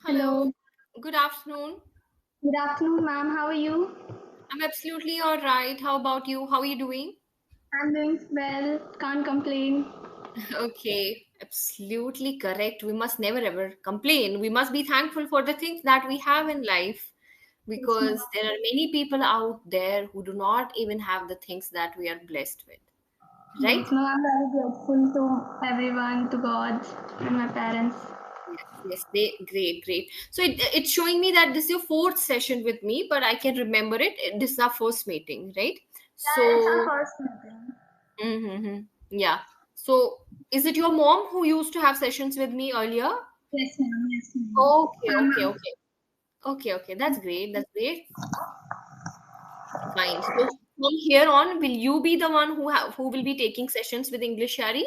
Hello. Hello, good afternoon. Good afternoon, ma'am. How are you? I'm absolutely all right. How about you? How are you doing? I'm doing well. Can't complain. Okay, absolutely correct. We must never ever complain. We must be thankful for the things that we have in life Yes, ma'am. because there are many people out there who do not even have the things that we are blessed with, right? Yes, ma'am. I'm very grateful to everyone, to God, and my parents. Yes, great. So it's showing me that this is your fourth session with me, but I can remember it. This is our first meeting, right? Yeah, it's our So first meeting. Mm-hmm. Yeah. So, is it your mom who used to have sessions with me earlier? Yes, ma'am. Yes, ma'am. Okay. Okay. That's great. That's great. Fine. So, from here on, will you be the one who will be taking sessions with English Yari?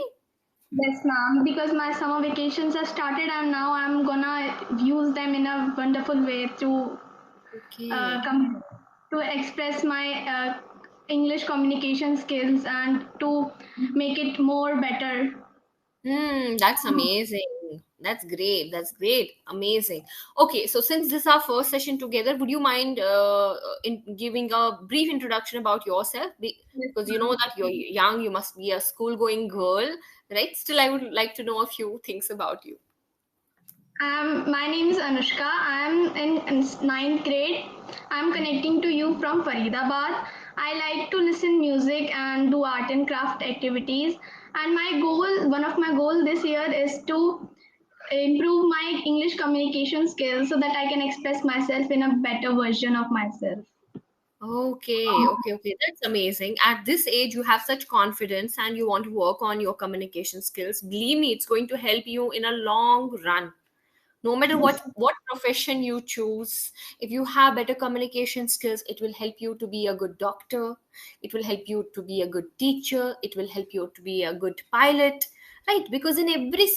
Yes, ma'am. Because my summer vacations have started, and now I'm gonna use them in a wonderful way to Okay. come to express my English communication skills and to make it more better. That's amazing. That's great. That's great. Amazing. Okay, so since this is our first session together, would you mind in giving a brief introduction about yourself? Yes, Because you know ma'am. that you're young, you must be a school-going girl, right? Still, I would like to know a few things about you. My name is Anushka. I'm in ninth grade. I'm connecting to you from Faridabad. I like to listen music and do art and craft activities. And one of my goals this year is to improve my English communication skills so that I can express myself in a better version of myself. Okay. That's amazing. At this age, you have such confidence and you want to work on your communication skills. Believe me, it's going to help you in a long run. No matter what profession you choose, if you have better communication skills, it will help you to be a good doctor, it will help you to be a good teacher, it will help you to be a good pilot, right? Because in every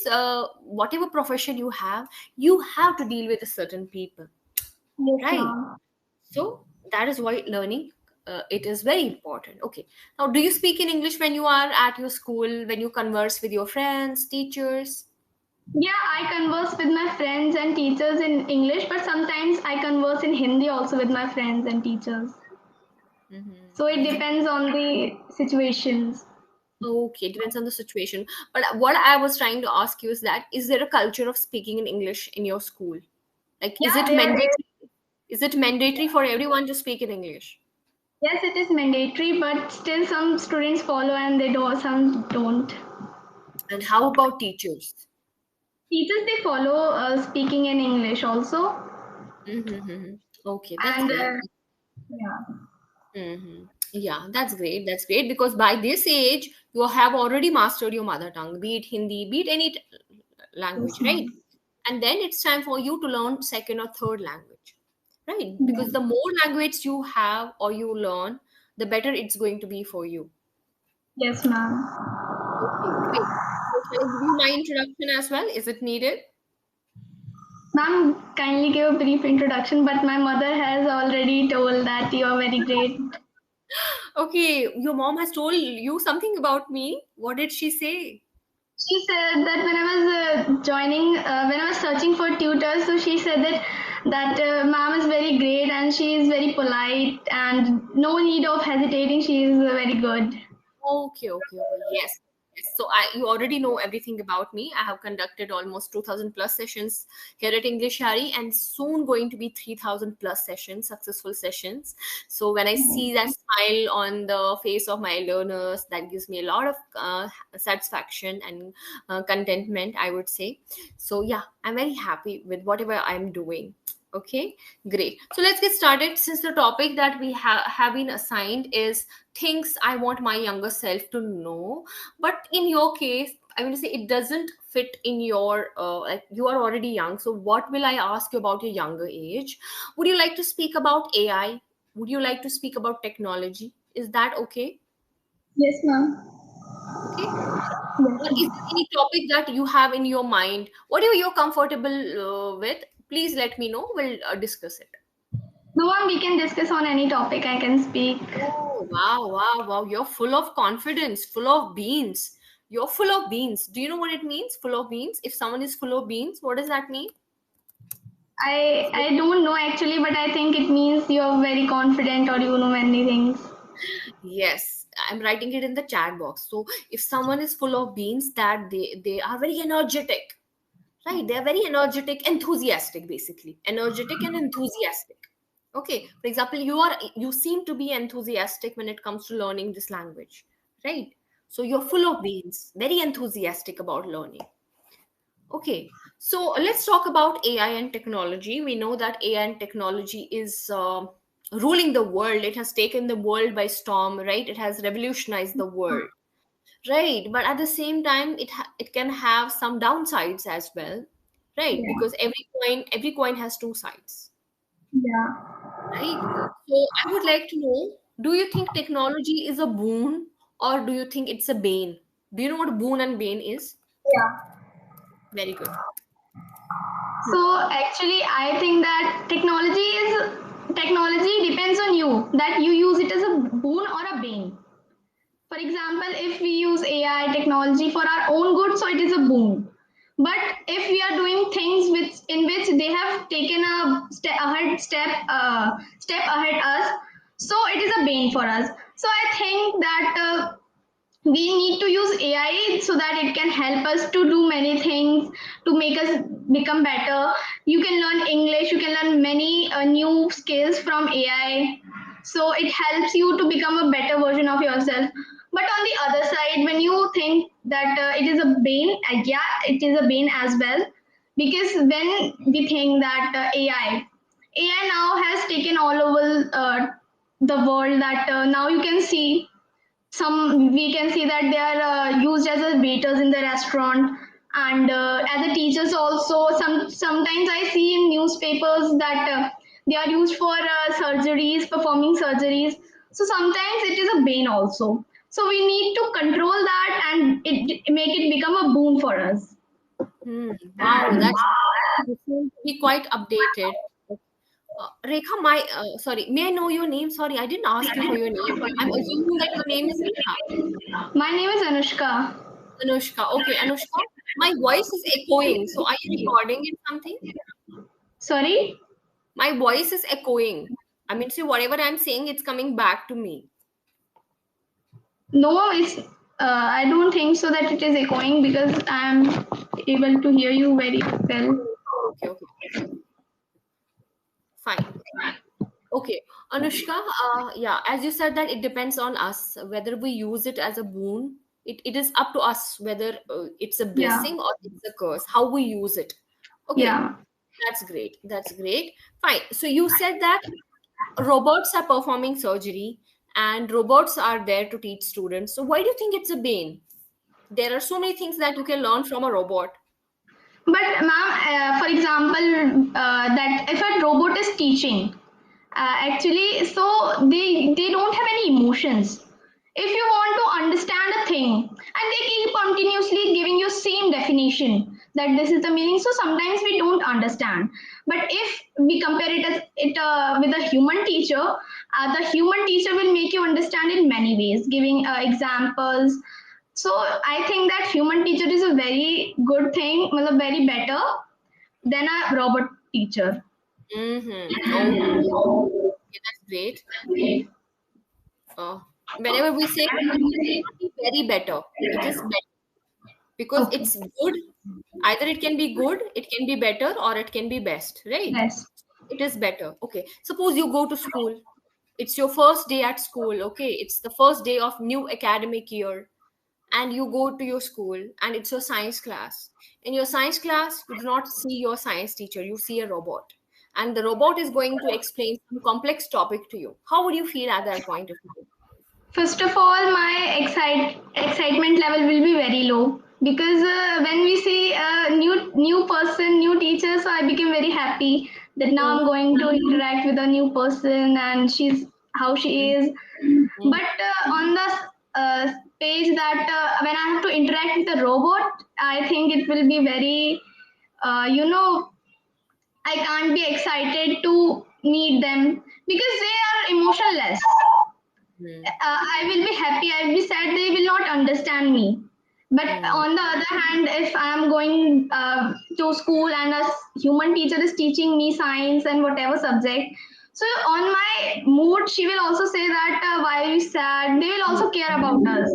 whatever profession you have to deal with a certain people, Yes, right? ma'am. So that is why learning, it is very important. Okay, now do you speak in English when you are at your school, when you converse with your friends, teachers? Yeah, I converse with my friends and teachers in English, but sometimes I converse in Hindi also with my friends and teachers. So it Mm-hmm. depends on the situations. Okay, depends on the situation. But what I was trying to ask you is that is there a culture of speaking in English in your school? Like, is Yeah, it there is. mandatory? Is it mandatory for everyone to speak in English? Yes, it is mandatory, but still some students follow and they do, some don't. And how about teachers? Teachers they follow speaking in English also, Mm-hmm. Okay, that's and great. yeah, Mm-hmm. Yeah, that's great. That's great because by this age, you have already mastered your mother tongue, be it Hindi, be it any yes, language, right? ma'am. And then it's time for you to learn second or third language, right? Yeah. Because the more language you have or you learn, the better it's going to be for you. Yes, ma'am. Okay, great. So, shall I give you my introduction as well? Is it needed? Ma'am, kindly give a brief introduction, but my mother has already told that you are very great. Okay, your mom has told you something about me. What did she say? She said that when I was when I was searching for tutors, so she said that ma'am is very great and she is very polite and no need of hesitating. She is very good. Okay. Yes. Yes. So you already know everything about me. I have conducted almost 2000 plus sessions here at English Hari and soon going to be 3000 plus sessions, successful sessions. So when I see that smile on the face of my learners, that gives me a lot of satisfaction and contentment, I would say. So yeah, I'm very happy with whatever I'm doing. Okay, great. So let's get started. Since the topic that we have been assigned is things I want my younger self to know. But in your case, I mean to say it doesn't fit in your like you are already young. So what will I ask you about your younger age? Would you like to speak about AI? Would you like to speak about technology? Is that okay? Yes, ma'am. Okay. Yes, Or is ma'am. there any topic that you have in your mind? Whatever you're comfortable with, please let me know. We'll discuss it. No, ma'am, we can discuss on any topic. I can speak. Oh, wow. You're full of confidence, full of beans. You're full of beans. Do you know what it means? Full of beans. If someone is full of beans, what does that mean? I don't know actually, but I think it means you're very confident or you know many things. Yes, I'm writing it in the chat box. So if someone is full of beans, that they are very energetic, right? They are very energetic, enthusiastic, basically. Energetic and enthusiastic. Okay. For example, you seem to be enthusiastic when it comes to learning this language, right? So you're full of beans, very enthusiastic about learning. Okay, so let's talk about AI and technology. We know that AI and technology is ruling the world. It has taken the world by storm, right? It has revolutionized the world, right? But at the same time, it can have some downsides as well, right? Yeah. Because every coin has two sides, Yeah. right? So I would like to know: do you think technology is a boon, or do you think it's a bane? Do you know what boon and bane is? Yeah. Very good. So actually, I think that technology depends on you that you use it as a boon or a bane. For example, if we use AI technology for our own good, so it is a boon. But if we are doing things in which they have taken a step ahead us, so it is a bane for us. So I think that we need to use AI so that it can help us to do many things to make us become better. You can learn English, you can learn many new skills from AI. So it helps you to become a better version of yourself. But on the other side, when you think that it is a bane, yeah, it is a bane as well. Because when we think that AI now has taken all over the world, that now you can see some we can see that they are used as a waiters in the restaurant, and as a teachers also. Sometimes I see in newspapers that they are used for surgeries, performing surgeries. So sometimes it is a bane also. So we need to control that and make it become a boon for us. Wow, that's you seem to be quite updated. Rekha, sorry, may I know your name? Sorry, I didn't ask you for your name. I'm assuming that your name is Rekha. My name is Anushka. Anushka. Okay, Anushka, my voice is echoing. So are you recording in something? Sorry. My voice is echoing. I mean, see, whatever I'm saying, it's coming back to me. No, it's I don't think so that it is echoing because I'm able to hear you very well. Okay, okay, fine. Okay, Anushka, yeah, as you said that it depends on us whether we use it as a boon. It is up to us whether it's a Yeah. blessing or it's a curse, how we use it. Okay, Yeah. that's great. That's great. Fine. So you said that robots are performing surgery and robots are there to teach students. So why do you think it's a bane? There are so many things that you can learn from a robot. But ma'am, for example, that if a robot is teaching, actually, so they don't have any emotions. If you want to understand a thing, and they keep continuously giving you same definition that this is the meaning, so sometimes we don't understand. But if we compare it with a human teacher, the human teacher will make you understand in many ways, giving examples. So I think that human teacher is a very good thing, मतलब very better than a robot teacher. Mm-hmm. Okay, that's great. Uh, Whenever we say it is not be very better, it is better because Okay. it's good. Either it can be good, it can be better, or it can be best, right? Yes. It is better. Okay. Suppose you go to school. It's your first day at school. Okay. It's the first day of new academic year. And you go to your school and it's your science class. In your science class, you do not see your science teacher, you see a robot. And the robot is going to explain some complex topic to you. How would you feel at that point of time? First of all, my excitement level will be very low because when we see a new person, new teacher, so I became very happy that now I'm going to interact with a new person and she's how she is. Mm-hmm. But on the page that when I have to interact with a robot, I think it will be very, you know, I can't be excited to meet them because they are emotionless. I will be happy, I will be sad, they will not understand me. But on the other hand, if I am going to school and a human teacher is teaching me science and whatever subject, so on my mood, she will also say that why are you sad? They will also care about us.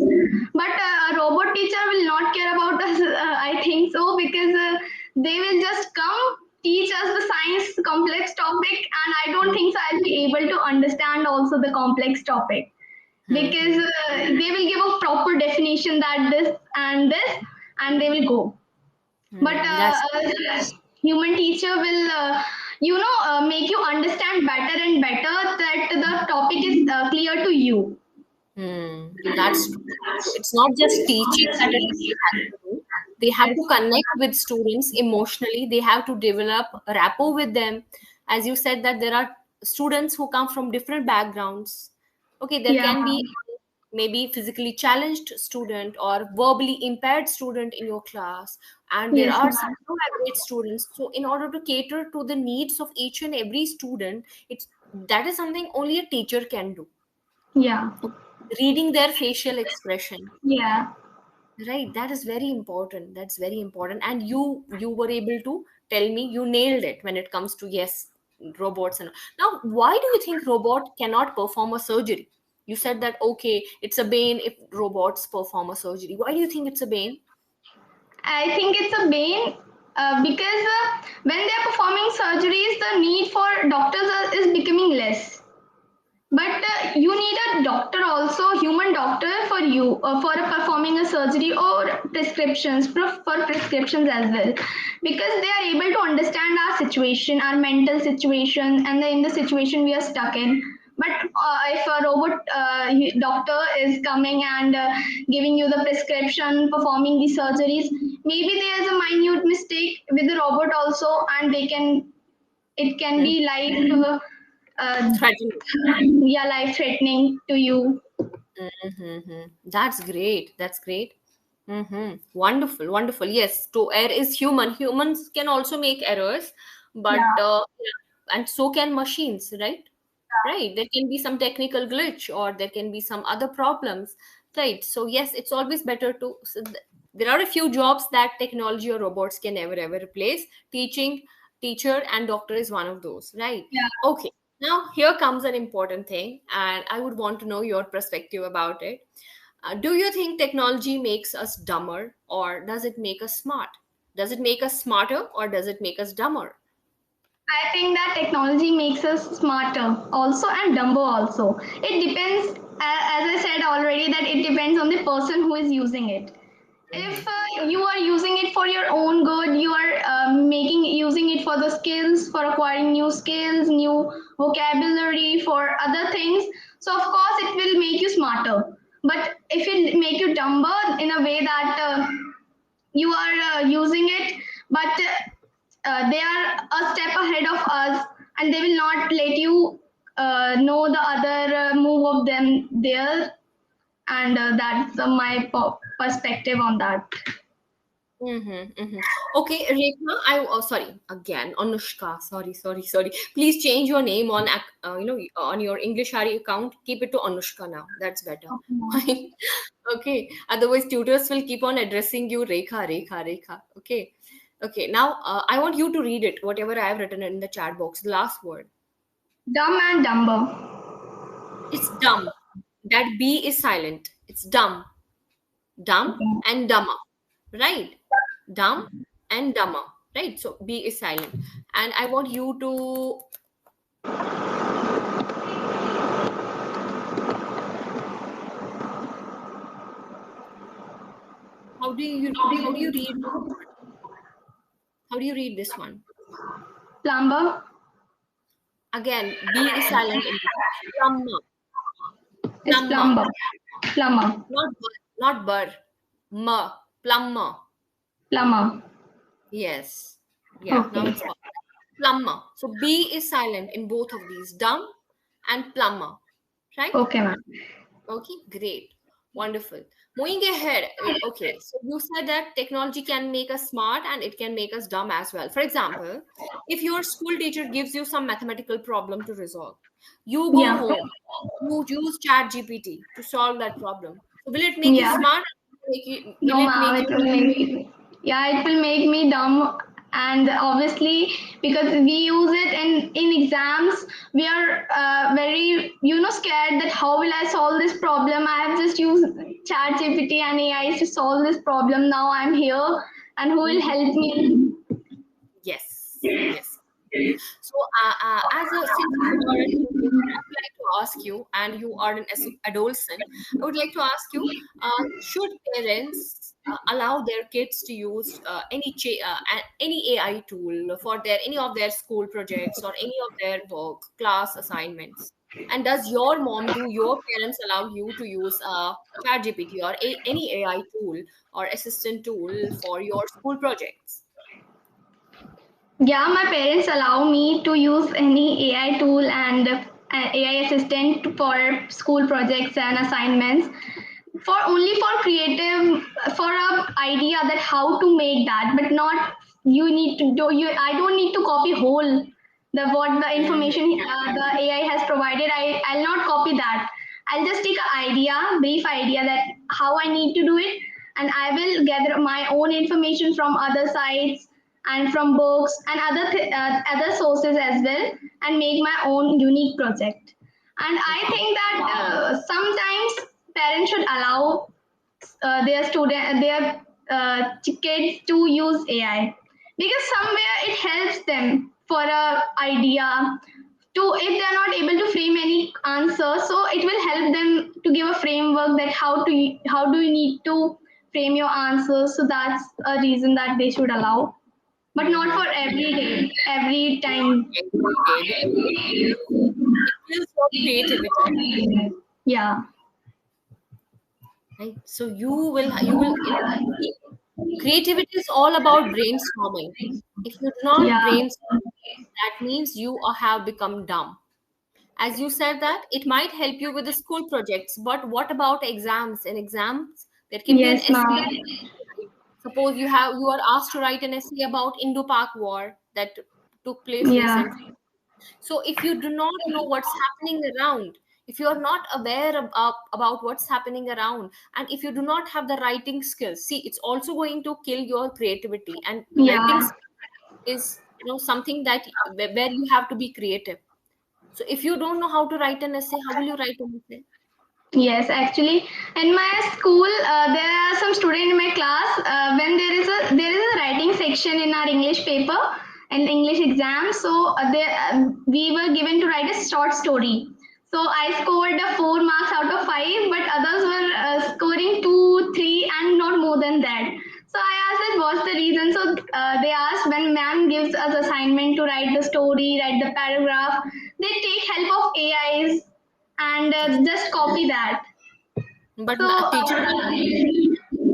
But a robot teacher will not care about us, I think so, because they will just come teach us the science complex topic, and I don't think so I'll be able to understand also the complex topic, because they will give a proper definition that this and this, and they will go. But That's a human teacher will make you understand better and better that the topic is clear to you. That's true. So it's not just teaching that a teacher has to do. They have Yes. to connect with students emotionally. They have to develop a rapport with them. As you said, that there are students who come from different backgrounds. Okay, there Yeah. can be maybe physically challenged student or verbally impaired student in your class, and there Yes, are some ma'am. average students. So in order to cater to the needs of each and every student, it's that is something only a teacher can do. Yeah. Reading their facial expression, Yeah. right? That is very important. That's very important. And you were able to tell me you nailed it when it comes to, yes, robots. And now, why do you think robot cannot perform a surgery? You said that, okay, it's a bane if robots perform a surgery. Why do you think it's a bane? I think it's a bane because when they are performing surgeries, the need for doctors is becoming less. But you need a doctor also, human doctor for you for performing a surgery or prescriptions for prescriptions as well, because they are able to understand our situation, our mental situation, and in the situation we are stuck in. But if a robot doctor is coming and giving you the prescription, performing the surgeries, maybe there is a minute mistake with the robot also, and they can it can Hmm. be like uh, Threatening. yeah, life threatening to you. That's great. That's great. Wonderful, wonderful. Yes, to err is human. Humans can also make errors, but Yeah. yeah, and so can machines, right? Right. There can be some technical glitch, or there can be some other problems, right? So yes, it's always better to. There are a few jobs that technology or robots can never ever replace. Teacher, and doctor is one of those, right? Yeah. Okay. Now here comes an important thing, and I would want to know your perspective about it. Do you think technology makes us dumber, or does it make us smart? Does it make us smarter, or does it make us dumber? I think that technology makes us smarter also and dumber also. It depends, as I said already, that it depends on the person who is using it. If you are using it for your own good, you are making using it for the skills, for acquiring new skills, new vocabulary, for other things, so of course it will make you smarter. But if it make you dumber in a way that you are using it, but they are a step ahead of us, and they will not let you know the other move of them there, and that's my perspective on that. Okay, Rekha, sorry again, Anushka. Sorry. Please change your name on on your EnglishYaari account. Keep it to Anushka now. That's better. Okay, ma'am. Fine. Okay. Otherwise, tutors will keep on addressing you Rekha. Okay. Okay. Now, I want you to read it. Whatever I have written in the chat box. The last word. Dumb and dumber. It's dumb. That B is silent. It's dumb. Dumb Okay. and dumber, right? Dumb and dumber, right? So B is silent. And I want you to, how do you read this word? How do you read this one? Plumber. Again, B is silent in this. Plumber. It's Plumber. plumber. Plumber. Not bur. Ma. Plumber. Plumber. Yes. Yeah, now Okay. it's perfect. Plumber. So B is silent in both of these. Dumb and plumber. Right? Okay, ma'am. Okay, great. Wonderful. Moving ahead. Okay, so you said that technology can make us smart and it can make us dumb as well. For example, if your school teacher gives you some mathematical problem to resolve, you go Yeah. home, you use Chat GPT to solve that problem. So will it make you Yeah. smart? No, will it ma'am, make it you? will make me, yeah, it will make me dumb. And obviously, because we use it in exams, we are very, scared that how will I solve this problem? I have just used ChatGPT and AI to solve this problem. Now I'm here, and who will Mhm. help me? Yes, yes. So, as a since you are a student, I would like to ask you, and you are an adolescent, I would like to ask you: should parents allow their kids to use any AI tool for their any of their school projects or any of their work class assignments? And does your mom, do your parents allow you to use ChatGPT or any AI tool or assistant tool for your school projects? Yeah, my parents allow me to use any AI tool and AI assistant for school projects and assignments, for only for creative, for a idea that how to make that, but not you need to do you I don't need to copy whole the what the Mhm. information the AI has provided. I'll not copy that. I'll just take an idea, brief idea, that how I need to do it, and I will gather my own information from other sites and from books and other sources as well, and make my own unique project. And I Okay. think that sometimes parents should allow their kids to use AI, because somewhere it helps them for a idea to, if they are not able to frame any answer, so it will help them to give a framework that how do you need to frame your answers. So that's a reason that they should allow, but not Mm-hmm. for every day, every Not time. every day because it kills your creativity, Yeah, right? So you will see, creativity is all about brainstorming. If you do not yeah, brainstorm, that means you have become dumb. As you said that it might help you with the school projects, but what about exams? In exams, there can be an yes, essay ma'am. that suppose you are asked to write an essay about Indo-Pak War that took place Yeah, recently. So if you do not know what's happening around, if you are not aware about what's happening around, and if you do not have the writing skills, see, it's also going to kill your creativity. And writing yeah. skill is, something that where you have to be creative. So if you don't know how to write an essay, how will you write an essay? Yes, actually, in my school, there are some students in my class. When there is a writing section in our English paper and English exam, so we were given to write a short story. So I scored 4 marks out of 5, but others were scoring 2, 3, and not more than that. So I asked that what's the reason. So they asked, when ma'am gives us assignment to write the story, write the paragraph, they take help of AIs and Yes. just copy that. But So a teacher know,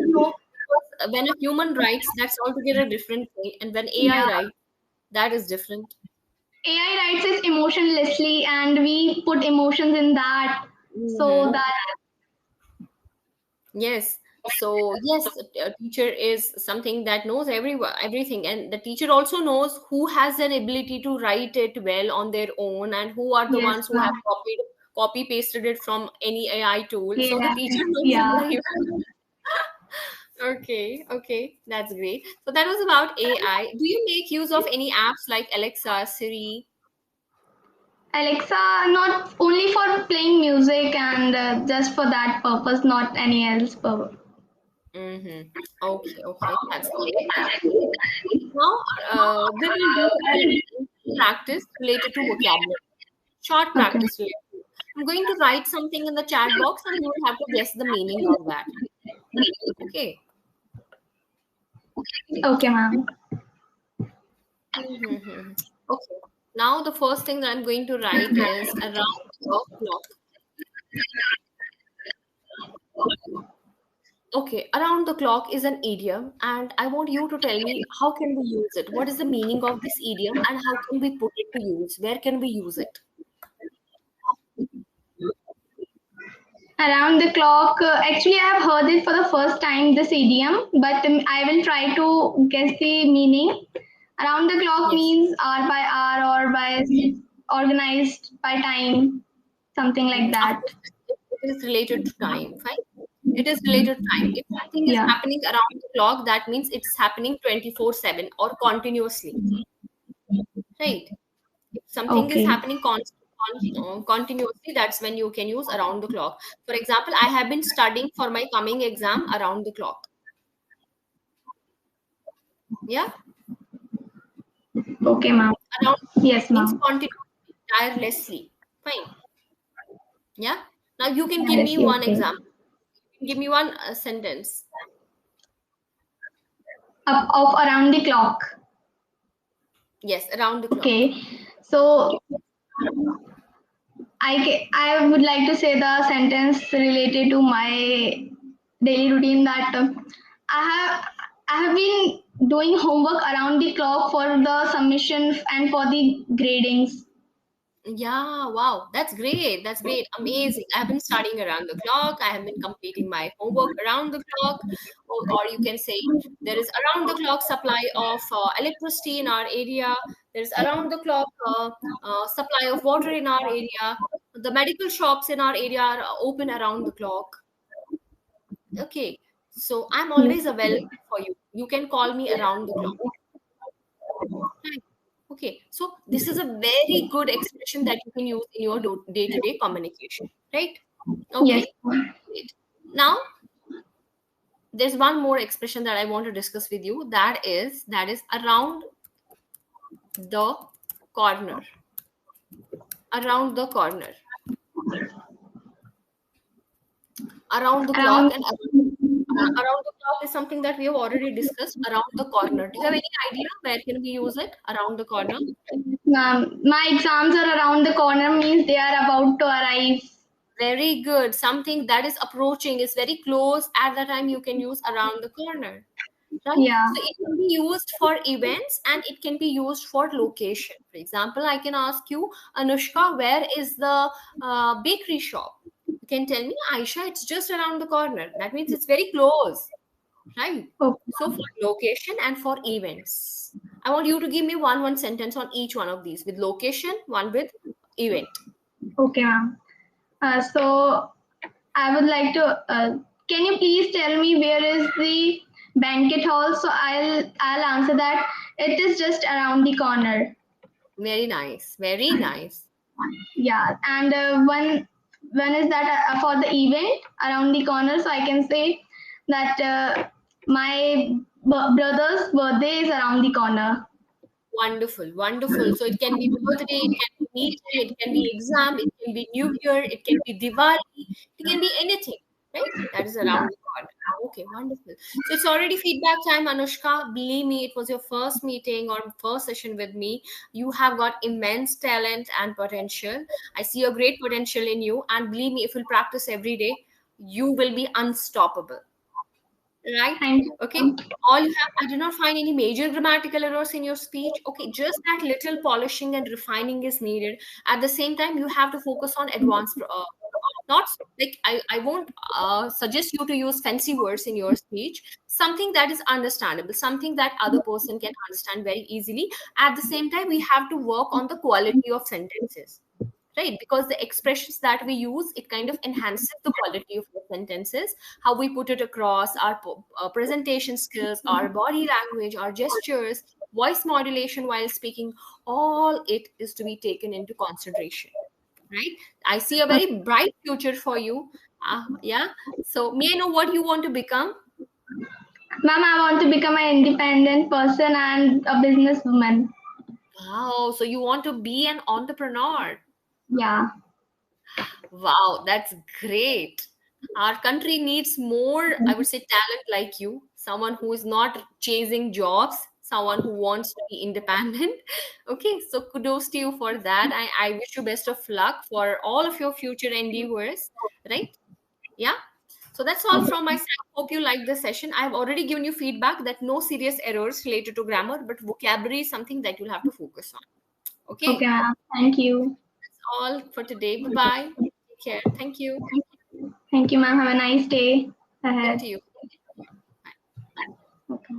because when a human writes, that's altogether different thing, and when AI yeah, writes, that is different. AI writes it emotionlessly, and we put emotions in that. So Hmm. that, Yes. So yes, a teacher is something that knows everything, and the teacher also knows who has an ability to write it well on their own, and who are the yes, ones who have ma'am. copy pasted it from any AI tool. So the Yeah, teacher knows it yeah. very well. Okay, okay, that's great. So that was about AI. Do you make use of any apps like Alexa, Siri? Alexa, not only for playing music and just for that purpose, not any else purpose. Mm-hmm. Okay, okay, that's great. That's great. Now, we will do a practice related to vocabulary. Short Okay. practice related. I'm going to write something in the chat box, and you will have to guess the meaning of that. Okay. Okay, ma'am. Mm-hmm. Okay. Now, the first thing that I'm going to write is around the clock. Okay, around the clock is an idiom, and I want you to tell me how can we use it? What is the meaning of this idiom, and how can we put it to use? Where can we use it? Around the clock. Actually, I have heard it for the first time, this idiom, but I will try to guess the meaning. Around the clock Yes. means hour by hour or by organized by time, something like Of that. course, it is related to time, fine. It is related time. If something is Yeah. happening around the clock, that means it's happening 24/7 or continuously, right? If something is Okay. happening continuously, that's when you can use around the clock. For example, I have been studying for my coming exam around the clock. Yeah, Okay, ma'am. around Yes, means ma'am. continuously, tirelessly. Fine. Yeah. Now you can give me Tirelessly. one Okay. example. Give me one sentence. Up of around the clock. Yes, around the clock. Okay. So I would like to say the sentence related to my daily routine that I have I have been doing homework around the clock for the submission and for the gradings. Yeah, wow, that's great. That's great. Amazing. I have been studying around the clock. I have been completing my homework around the clock. Or you can say there is around the clock supply of electricity in our area. There is around the clock supply of water in our area. The medical shops in our area are open around the clock. Okay. So I'm Yes. always available for you. You can call me around the clock. Right. Okay, so this is a very good expression that you can use in your day-to-day communication, right? Yes. Okay, great. Now there's one more expression that I want to discuss with you. That is around the corner. Around the corner. Around the clock Around. and around the clock is something that we have already discussed. Around the corner. Do you have any idea where can we use it? Around the corner. My exams are around the corner means they are about to arrive. Very good. Something that is approaching is very close. At that time, you can use around the corner, right? Yeah. So it can be used for events and it can be used for location. For example, I can ask you, Anushka, where is the bakery shop? You can tell me, Aisha, it's just around the corner. That means it's very close, right? So Okay. for location and for events, I want you to give me one sentence on each one of these with location, one with event. Okay, ma'am. So I would like to. Can you please tell me where is the banquet hall? So I'll answer that. It is just around the corner. Very nice. Very nice. Yeah, and when is that for the event around the corner? So I can say that my brother's birthday is around the corner. Wonderful, wonderful. So it can be birthday, it can be meeting, it can be exam, it can be New Year, it can be Diwali, it can be anything, right? That is Yeah. around the corner. Okay, wonderful. So it's already feedback time, Anushka. Believe me, it was your first meeting or first session with me. You have got immense talent and potential. I see a great potential in you, and believe me, if you'll practice every day, you will be unstoppable. Right? Thank Okay. you. All you have, I do not find any major grammatical errors in your speech. Okay, just that little polishing and refining is needed. At the same time, you have to focus on advanced, not like I won't suggest you to use fancy words in your speech, something that is understandable, something that other person can understand very easily. At the same time, we have to work on the quality of sentences, right? Because the expressions that we use, it kind of enhances the quality of the sentences, how we put it across, our presentation skills, our body language, our gestures, voice modulation while speaking, all it is to be taken into consideration, right? I see a very bright future for you. Yeah. So may I know what you want to become? Ma'am, I want to become an independent person and a businesswoman. Wow, so you want to be an entrepreneur. Yeah. Wow, that's great. Our country needs more, I would say, talent like you, someone who is not chasing jobs, someone who wants to be independent. Okay, so kudos to you for that. I wish you best of luck for all of your future endeavors, right? Yeah. So that's all Okay. from my side. Hope you like the session. I've already given you feedback that no serious errors related to grammar, but vocabulary is something that you'll have to focus on. Okay, Okay. ma'am. Thank you. That's all for today. Bye bye. Take care. Thank you. Thank you, ma'am. Have a nice day Same ahead. to you. Okay.